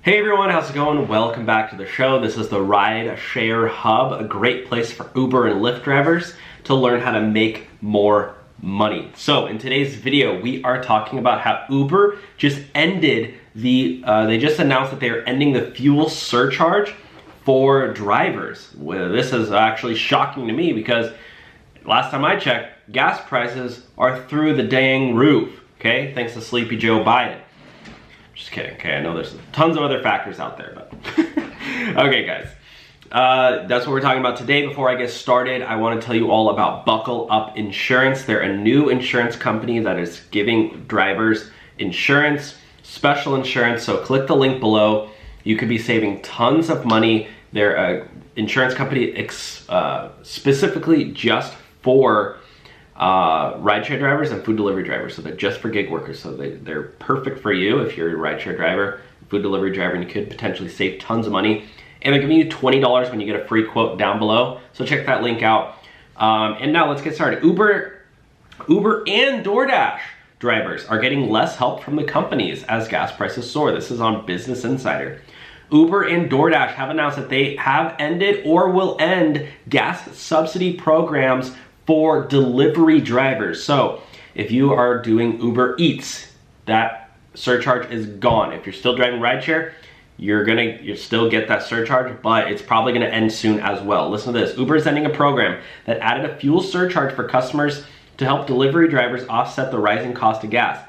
Hey everyone, how's it going? Welcome back to the show. This is the Rideshare Hub, a great place for Uber and Lyft drivers to learn how to make more money. So in today's video, we are talking about how Uber just ended they just announced that they are ending the fuel surcharge for drivers. Well, this is actually shocking to me because last time I checked, gas prices are through the dang roof, okay? Thanks to Sleepy Joe Biden. Just kidding, okay, I know there's tons of other factors out there, but okay guys, that's what we're talking about today. Before I get started, I want to tell you all about Buckle Up Insurance. They're a new insurance company that is giving drivers insurance, special insurance, so click the link below. You could be saving tons of money. They're an insurance company specifically just for rideshare drivers and food delivery drivers, so they're just for gig workers, so they're perfect for you if you're a rideshare driver, food delivery driver, and you could potentially save tons of money. And they're giving you $20 when you get a free quote down below, so check that link out. And now let's get started. Uber and DoorDash drivers are getting less help from the companies as gas prices soar. This is on Business Insider. Uber and DoorDash have announced that they have ended or will end gas subsidy programs for delivery drivers. So if you are doing Uber Eats, that surcharge is gone. If you're still driving rideshare, you still get that surcharge, but it's probably gonna end soon as well. Listen to this. Uber is ending a program that added a fuel surcharge for customers to help delivery drivers offset the rising cost of gas.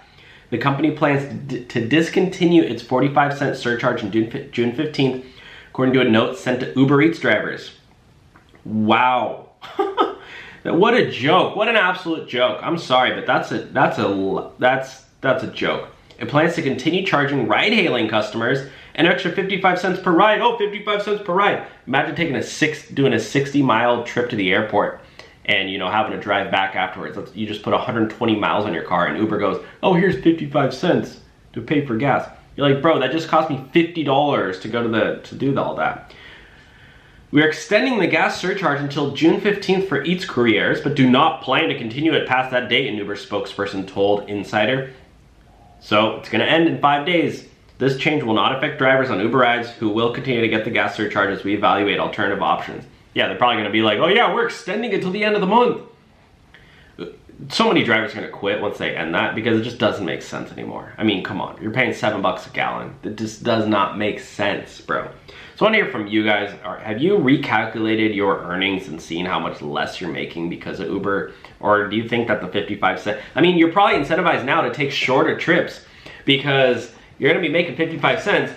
The company plans to discontinue its 45-cent surcharge on June 15th, according to a note sent to Uber Eats drivers. Wow. What a joke, what an absolute joke. I'm sorry, but that's a joke. It plans to continue charging ride-hailing customers an extra 55 cents per ride. Oh, 55 cents per ride. Imagine doing a 60-mile trip to the airport and having to drive back afterwards. You just put 120 miles on your car and Uber goes, oh, here's 55 cents to pay for gas. You're like, bro, that just cost me $50 to go to do all that. We are extending the gas surcharge until June 15th for Eats couriers, but do not plan to continue it past that date, an Uber spokesperson told Insider. So it's gonna end in 5 days. This change will not affect drivers on Uber rides who will continue to get the gas surcharge as we evaluate alternative options. Yeah, they're probably gonna be like, oh yeah, we're extending it till the end of the month. So many drivers are gonna quit once they end that because it just doesn't make sense anymore. I mean, come on, you're paying $7 a gallon. It just does not make sense, bro. So I want to hear from you guys. Have you recalculated your earnings and seen how much less you're making because of Uber? Or do you think that the 55 cents, I mean, you're probably incentivized now to take shorter trips because you're gonna be making 55 cents,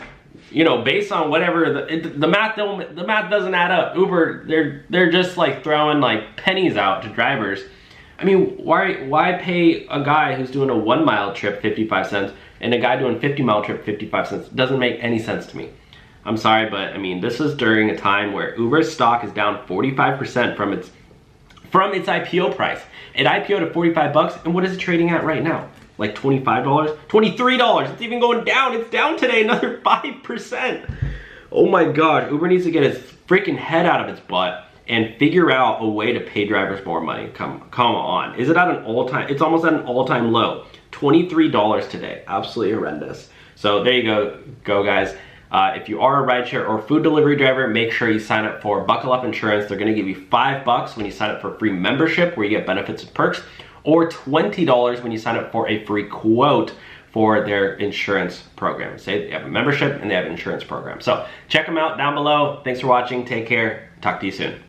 based on whatever, the math doesn't add up. Uber, they're just like throwing like pennies out to drivers. I mean, why pay a guy who's doing a 1 mile trip 55 cents and a guy doing a 50-mile trip 55 cents? It doesn't make any sense to me. I'm sorry, but I mean, this is during a time where Uber's stock is down 45% from its IPO price. It IPO'd at 45 bucks, and what is it trading at right now? Like $25? $23. It's even going down. It's down today another 5%. Oh my gosh, Uber needs to get its freaking head out of its butt and figure out a way to pay drivers more money. Come on. Is it at an all-time? It's almost at an all-time low. $23 today. Absolutely horrendous. So there you go guys. If you are a rideshare or food delivery driver, make sure you sign up for Buckle Up Insurance. They're gonna give you $5 when you sign up for free membership where you get benefits and perks, or $20 when you sign up for a free quote for their insurance program. Say they have a membership and they have an insurance program. So check them out down below. Thanks for watching, take care, talk to you soon.